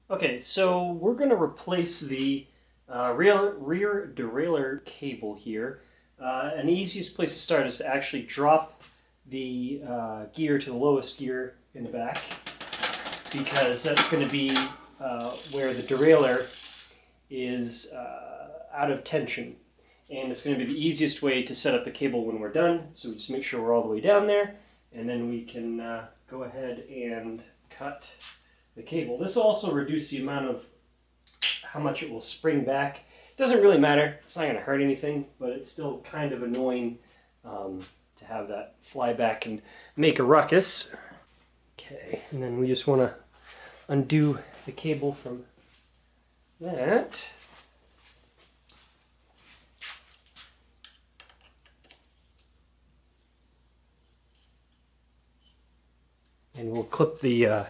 Okay, so we're going to replace the rear derailleur cable here. And the easiest place to start is to actually drop the gear to the lowest gear in the back, because that's going to be where the derailleur is out of tension. And it's going to be the easiest way to set up the cable when we're done. So we just make sure we're all the way down there, and then we can go ahead and cut the cable. This will also reduce the amount of how much it will spring back. It doesn't really matter. It's not going to hurt anything, but it's still kind of annoying to have that fly back and make a ruckus. Okay, and then we just want to undo the cable from that. And we'll clip the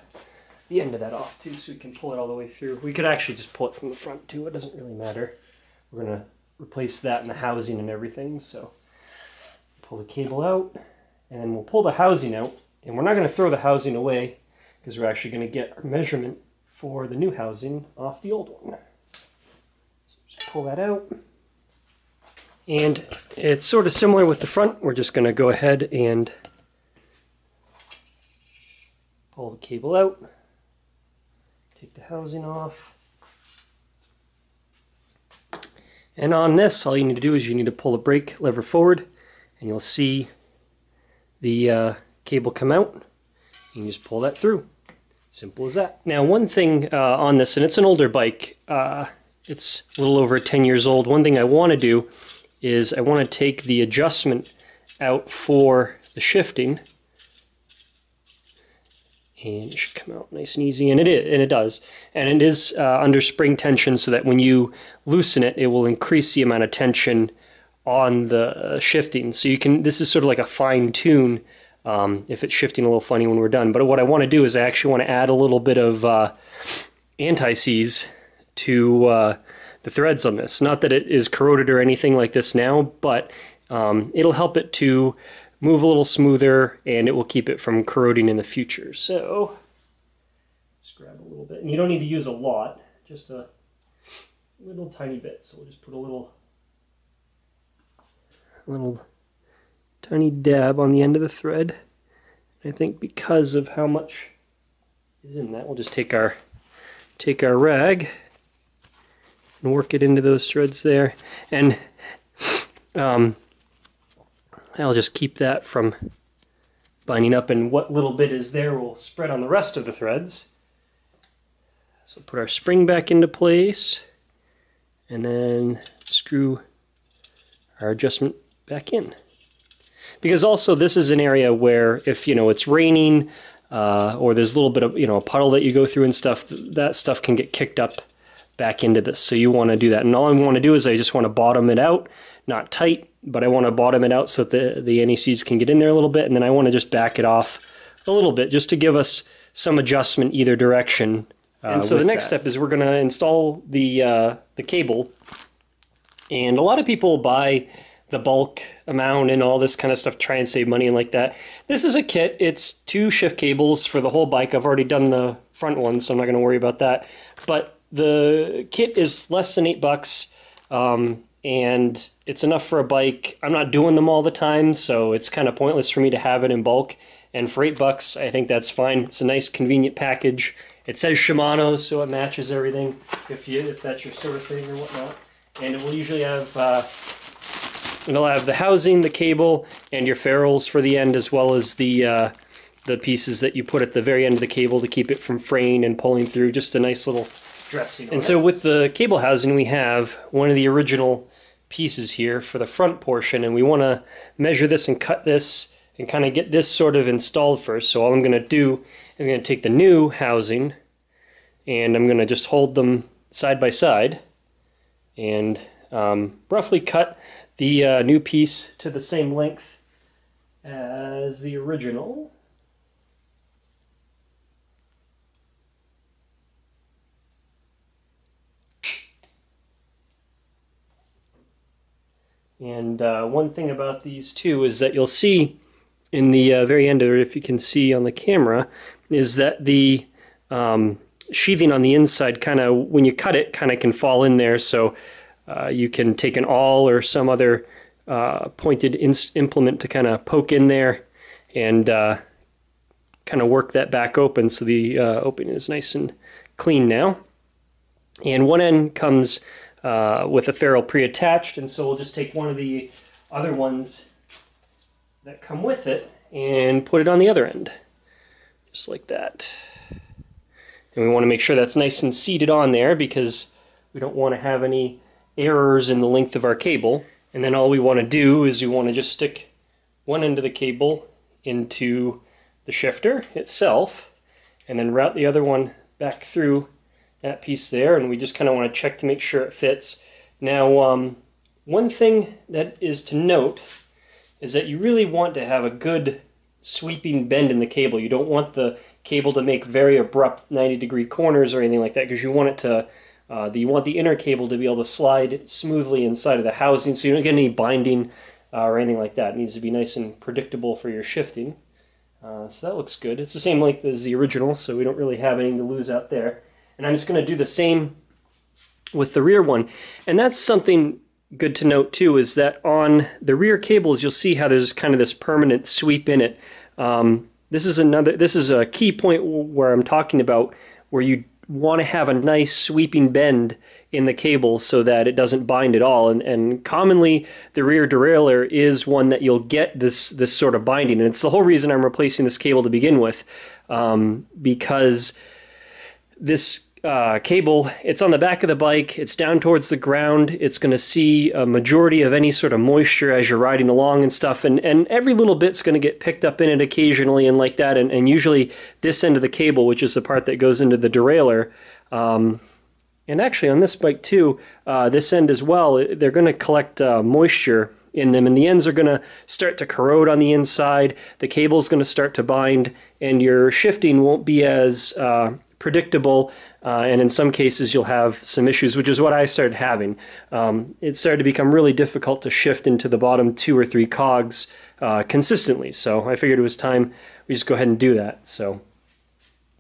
end of that off too, so we can pull it all the way through. We could actually just pull it from the front too. It doesn't really matter. We're going to replace that in the housing and everything. So pull the cable out, and then we'll pull the housing out. And we're not going to throw the housing away, because we're actually going to get our measurement for the new housing off the old one. So just pull that out. And it's sort of similar with the front. We're just going to go ahead and pull the cable out, take the housing off. And on this, all you need to do is you need to pull the brake lever forward, and you'll see the cable come out. You can just pull that through. Simple as that. Now, one thing on this, and it's an older bike, it's a little over 10 years old. One thing I want to do is I want to take the adjustment out for the shifting. And it should come out nice and easy, and it does. And it is under spring tension, so that when you loosen it, it will increase the amount of tension on the shifting. So you can, this is sort of like a fine tune if it's shifting a little funny when we're done. But what I want to do is I actually want to add a little bit of anti-seize to the threads on this. Not that it is corroded or anything like this now, but it'll help it to move a little smoother, and it will keep it from corroding in the future. So just grab a little bit, and you don't need to use a lot, just a little tiny bit. So we'll just put a little tiny dab on the end of the thread. I think because of how much is in that, we'll just take our rag and work it into those threads there. And I'll just keep that from binding up, and what little bit is there will spread on the rest of the threads. So put our spring back into place, and then screw our adjustment back in. Because also this is an area where if it's raining or there's a little bit of a puddle that you go through and stuff, that stuff can get kicked up back into this. So you want to do that, and all I want to do is I just want to bottom it out, not tight, but I want to bottom it out so that the anti-seize can get in there a little bit, and then I want to just back it off a little bit just to give us some adjustment either direction. And so the next step is we're going to install the cable, and a lot of people buy the bulk amount and all this kind of stuff, try and save money and like that. This is a kit. It's 2 shift cables for the whole bike. I've already done the front one, so I'm not going to worry about that. But the kit is less than $8. And it's enough for a bike. I'm not doing them all the time, so it's kind of pointless for me to have it in bulk. And for $8, I think that's fine. It's a nice, convenient package. It says Shimano, so it matches everything if that's your sort of thing or whatnot. And it will usually have it'll have the housing, the cable, and your ferrules for the end, as well as the pieces that you put at the very end of the cable to keep it from fraying and pulling through. Just a nice little dressing. And so with the cable housing, we have one of the original pieces here for the front portion, and we want to measure this and cut this and kind of get this sort of installed first. So all I'm going to do is I'm going to take the new housing, and I'm going to just hold them side by side and roughly cut the new piece to the same length as the original. And one thing about these two is that you'll see in the very end, or if you can see on the camera, is that the sheathing on the inside kind of, when you cut it, kind of can fall in there, so you can take an awl or some other pointed implement to kind of poke in there and kind of work that back open, so the opening is nice and clean now. And one end comes with a ferrule pre-attached, and so we'll just take one of the other ones that come with it and put it on the other end, just like that. And we want to make sure that's nice and seated on there because we don't want to have any errors in the length of our cable. And then all we want to do is we want to just stick one end of the cable into the shifter itself and then route the other one back through that piece there, and we just kind of want to check to make sure it fits. Now, one thing that is to note is that you really want to have a good sweeping bend in the cable. You don't want the cable to make very abrupt 90-degree corners or anything like that, because you want it to you want the inner cable to be able to slide smoothly inside of the housing, so you don't get any binding or anything like that. It needs to be nice and predictable for your shifting. So that looks good. It's the same length as the original, so we don't really have anything to lose out there. And I'm just going to do the same with the rear one. And that's something good to note too, is that on the rear cables you'll see how there's kind of this permanent sweep in it. This is a key point where I'm talking about where you want to have a nice sweeping bend in the cable so that it doesn't bind at all. And commonly the rear derailleur is one that you'll get this sort of binding, and it's the whole reason I'm replacing this cable to begin with, because this cable, it's on the back of the bike, it's down towards the ground, it's going to see a majority of any sort of moisture as you're riding along and stuff, and every little bit's going to get picked up in it occasionally and like that, and usually this end of the cable, which is the part that goes into the derailleur, and actually on this bike too, this end as well, they're going to collect moisture in them, and the ends are going to start to corrode on the inside, the cable's going to start to bind, and your shifting won't be as predictable, and in some cases you'll have some issues, which is what I started having. It started to become really difficult to shift into the bottom 2 or 3 cogs consistently, so I figured it was time we just go ahead and do that. So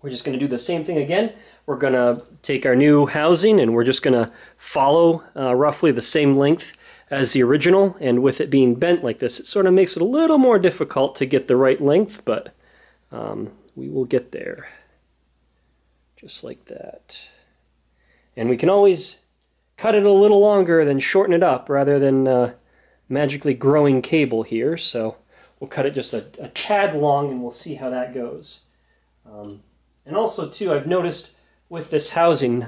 we're just going to do the same thing again. We're going to take our new housing and we're just going to follow roughly the same length as the original, and with it being bent like this, it sort of makes it a little more difficult to get the right length, but we will get there. Just like that. And we can always cut it a little longer than shorten it up rather than magically growing cable here. So we'll cut it just a tad long and we'll see how that goes. And also too, I've noticed with this housing,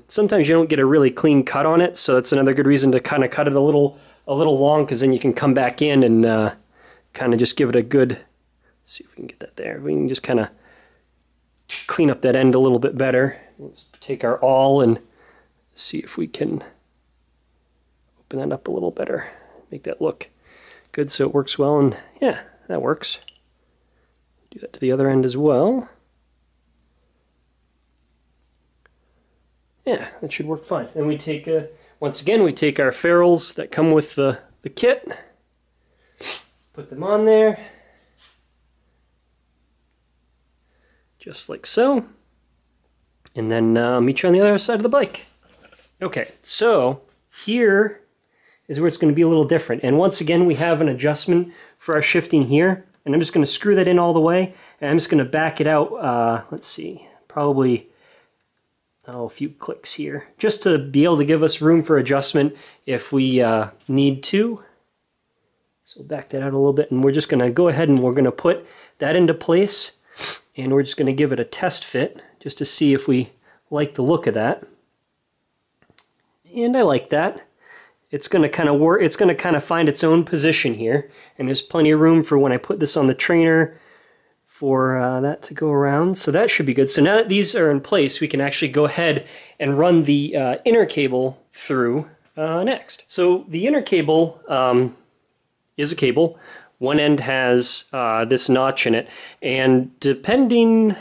sometimes you don't get a really clean cut on it, so that's another good reason to kind of cut it a little long, because then you can come back in and kind of just give it a good, let's see if we can get that there. We can just kind of clean up that end a little bit better. Let's take our awl and see if we can open that up a little better, make that look good so it works well, and yeah, that works. Do that to the other end as well. Yeah, that should work fine. And we take, once again, we take our ferrules that come with the kit, put them on there, just like so, and then meet you on the other side of the bike. Okay, so here is where it's going to be a little different, and once again we have an adjustment for our shifting here, and I'm just going to screw that in all the way, and I'm just going to back it out, let's see, probably a few clicks here, just to be able to give us room for adjustment if we need to. So back that out a little bit, and we're just going to go ahead and we're going to put that into place, and we're just going to give it a test fit just to see if we like the look of that. And I like that. It's going to kind of work, it's going to kind of find its own position here, and there's plenty of room for when I put this on the trainer for that to go around, so that should be good. So now that these are in place, we can actually go ahead and run the inner cable through next. So the inner cable is a cable. One end has this notch in it, and depending,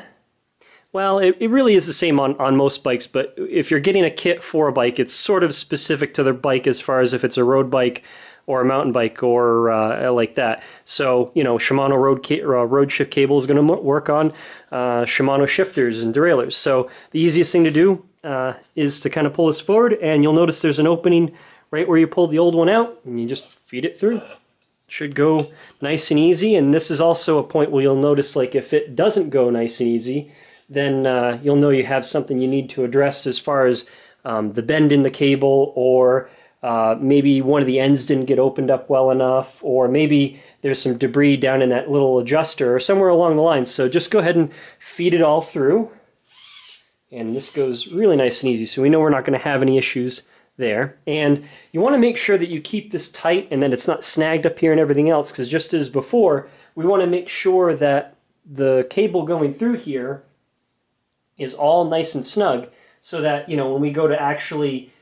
well, it really is the same on most bikes, but if you're getting a kit for a bike, it's sort of specific to the bike as far as if it's a road bike or a mountain bike or like that. So, you know, Shimano road shift cable is going to work on Shimano shifters and derailleurs. So the easiest thing to do is to kind of pull this forward, and you'll notice there's an opening right where you pulled the old one out, and you just feed it through. Should go nice and easy. And this is also a point where you'll notice, like, if it doesn't go nice and easy, then you'll know you have something you need to address as far as the bend in the cable, or maybe one of the ends didn't get opened up well enough, or maybe there's some debris down in that little adjuster or somewhere along the line. So just go ahead and feed it all through, and this goes really nice and easy, so we know we're not going to have any issues there. And you want to make sure that you keep this tight and that it's not snagged up here and everything else, because just as before, we want to make sure that the cable going through here is all nice and snug, so that, you know, when we go to actually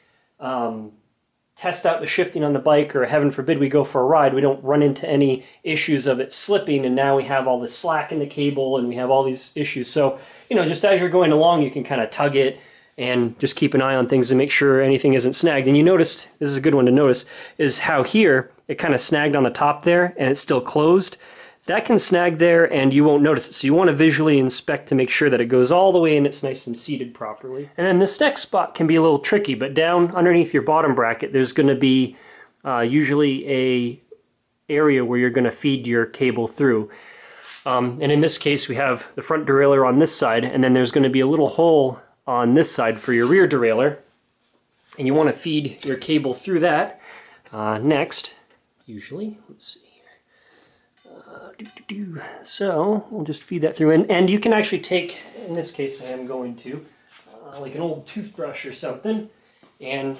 test out the shifting on the bike, or heaven forbid we go for a ride, we don't run into any issues of it slipping, and now we have all this slack in the cable and we have all these issues. So, you know, just as you're going along, you can kind of tug it and just keep an eye on things to make sure anything isn't snagged. And you noticed, this is a good one to notice, is how here it kind of snagged on the top there and it's still closed. That can snag there and you won't notice it. So you want to visually inspect to make sure that it goes all the way and it's nice and seated properly. And then this next spot can be a little tricky, but down underneath your bottom bracket, there's going to be usually a area where you're going to feed your cable through. And in this case, we have the front derailleur on this side, and then there's going to be a little hole on this side for your rear derailleur, and you want to feed your cable through that. Next, usually, let's see here. So we'll just feed that through, and you can actually take, in this case I am going to, like an old toothbrush or something, and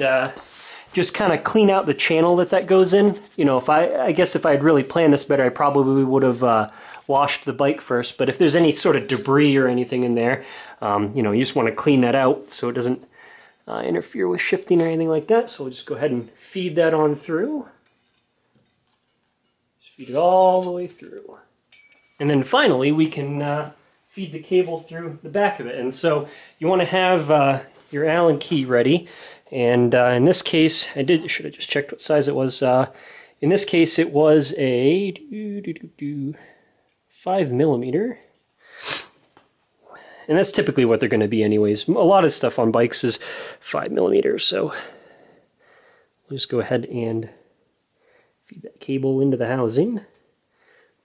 just kind of clean out the channel that goes in. You know, I guess if I had really planned this better, I probably would have washed the bike first, but if there's any sort of debris or anything in there, you know, you just want to clean that out so it doesn't interfere with shifting or anything like that. So we'll just go ahead and feed that on through. Just feed it all the way through. And then finally we can feed the cable through the back of it. And so you want to have your Allen key ready. And in this case, should have just checked what size it was. In this case it was a 5mm. And that's typically what they're going to be anyways. A lot of stuff on bikes is 5mm, so we'll just go ahead and feed that cable into the housing.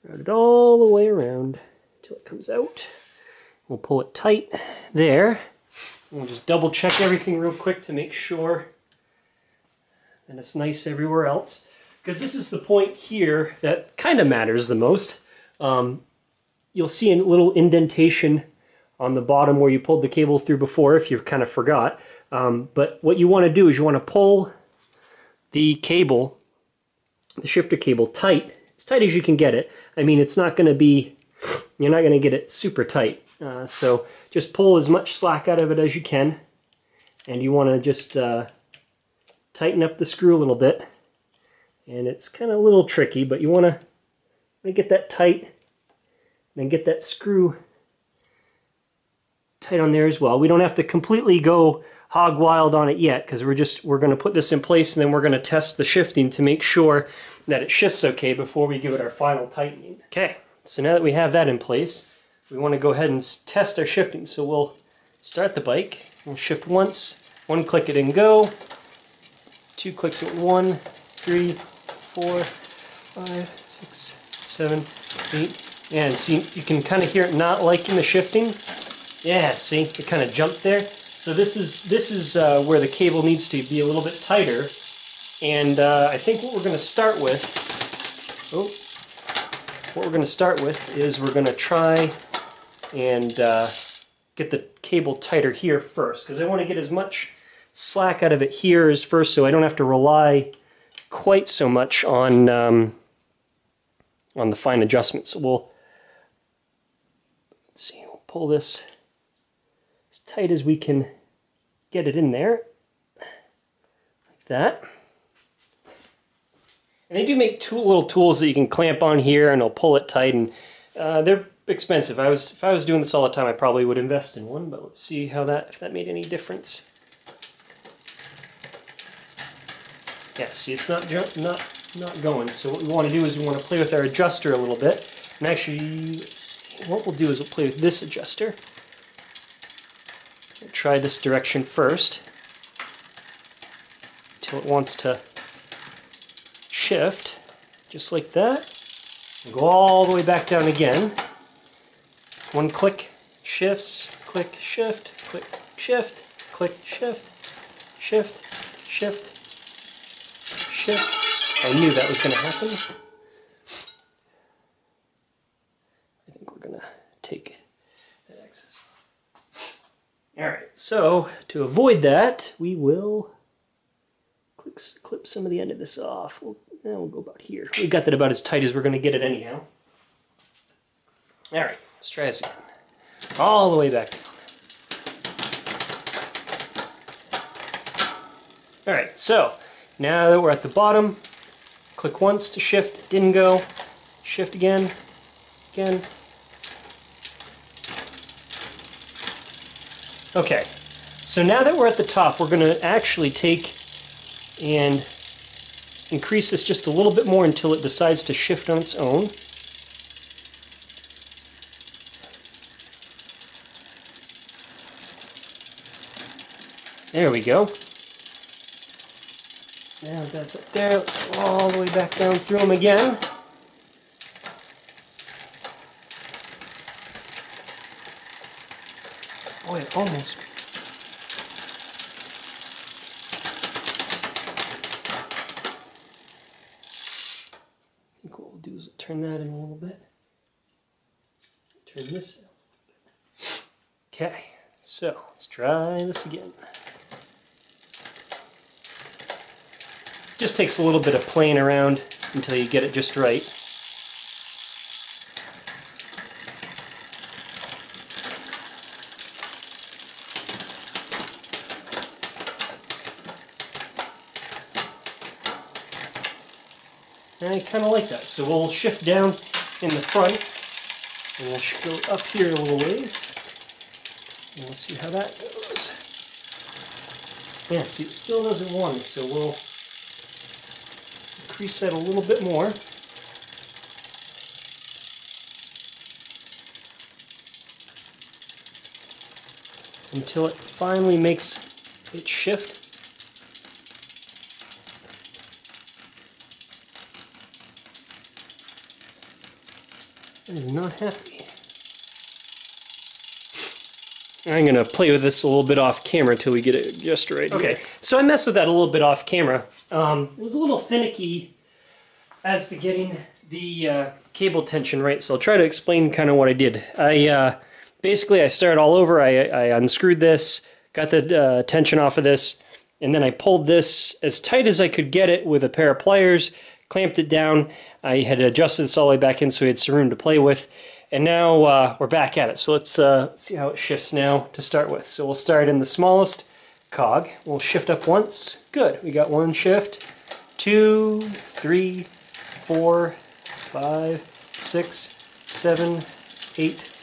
Route it all the way around until it comes out. We'll pull it tight there. We'll just double check everything real quick to make sure that it's nice everywhere else. Because this is the point here that kind of matters the most. You'll see a little indentation on the bottom where you pulled the cable through before, if you kind of forgot. But what you want to do is you want to pull the cable, the shifter cable, tight, as tight as you can get it. I mean, it's not going to be, you're not going to get it super tight. So just pull as much slack out of it as you can. And you want to just tighten up the screw a little bit. And it's kind of a little tricky, but you want to get that tight, then get that screw tight on there as well. We don't have to completely go hog wild on it yet, because we're going to put this in place, and then we're going to test the shifting to make sure that it shifts okay before we give it our final tightening. Okay, so now that we have that in place, we want to go ahead and test our shifting. So we'll start the bike, we'll shift once, one click it and go, two clicks it, 1, 3, 4, 5, 6, 7, 8, and see, you can kind of hear it not liking the shifting. Yeah, see, it kind of jumped there. So this is where the cable needs to be a little bit tighter. And I think what we're going to start with, is we're going to try and get the cable tighter here first, because I want to get as much slack out of it here as first, so I don't have to rely quite so much on the fine adjustments. So we'll pull this as tight as we can get it in there, like that. And they do make little tools that you can clamp on here, and they'll pull it tight, and they're expensive. If I was doing this all the time, I probably would invest in one, but let's see if that made any difference. Yeah, see, it's not not going. So what we want to do is we want to play with our adjuster a little bit. And actually, let's see, what we'll do is we'll play with this adjuster. We'll try this direction first until it wants to shift, just like that. We'll go all the way back down again. One click, shifts, click, shift, click, shift, click, shift, shift, shift, shift. I knew that was going to happen. I think we're going to take that excess. Alright, so to avoid that, we will clip some of the end of this off. We'll go about here. We got that about as tight as we're going to get it anyhow. Alright, let's try this again. All the way back down. Alright, so now that we're at the bottom, click once to shift, it didn't go. Shift again, again. Okay, so now that we're at the top, we're going to actually take and increase this just a little bit more until it decides to shift on its own. There we go. Now that's up there, let's go all the way back down through them again. Boy, it almost... I think what we'll do is turn that in a little bit. Turn this in a little bit. Okay, so let's try this again. Just takes a little bit of playing around until you get it just right. And I kind of like that. So we'll shift down in the front and we'll go up here a little ways. And we'll see how that goes. Yeah, see, it still doesn't want it, so we'll increase that a little bit more. Until it finally makes it shift. It is not happy. I'm going to play with this a little bit off camera until we get it just right. Okay, so I messed with that a little bit off camera. It was a little finicky as to getting the cable tension right, so I'll try to explain kind of what I did. Basically I started all over. I unscrewed this, got the tension off of this, and then I pulled this as tight as I could get it with a pair of pliers, clamped it down. I had adjusted this all the way back in so we had some room to play with. And now we're back at it. So let's see how it shifts now to start with. So we'll start in the smallest cog. We'll shift up once. Good. We got one shift. 2, 3, 4, 5, 6, 7, 8,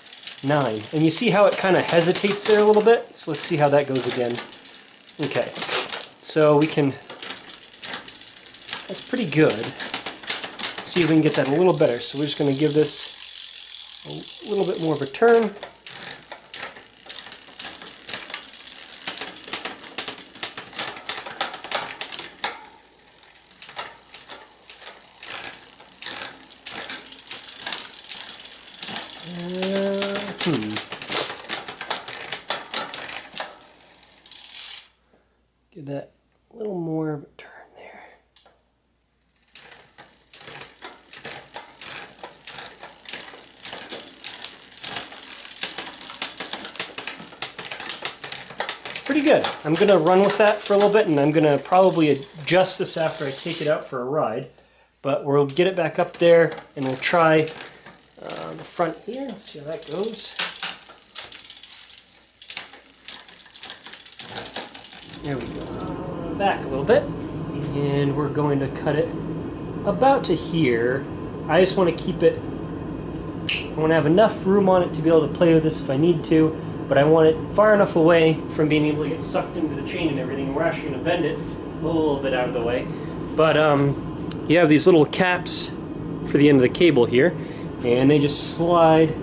9. And you see how it kind of hesitates there a little bit? So let's see how that goes again. Okay. So we can... That's pretty good. Let's see if we can get that a little better. So we're just going to give this a little bit more of a turn. Give that a little more of a turn there. Pretty good. I'm going to run with that for a little bit, and I'm going to probably adjust this after I take it out for a ride. But we'll get it back up there, and we'll try the front here. Let's see how that goes. There we go. Back a little bit, and we're going to cut it about to here. I just want to keep it, I want to have enough room on it to be able to play with this if I need to. But I want it far enough away from being able to get sucked into the chain and everything. We're actually going to bend it a little bit out of the way. But you have these little caps for the end of the cable here, and they just slide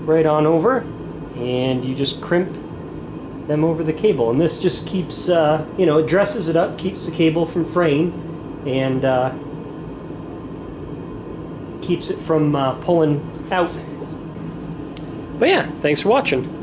right on over, and you just crimp them over the cable, and this just keeps you know, it dresses it up, keeps the cable from fraying, and keeps it from pulling out. But yeah, thanks for watching.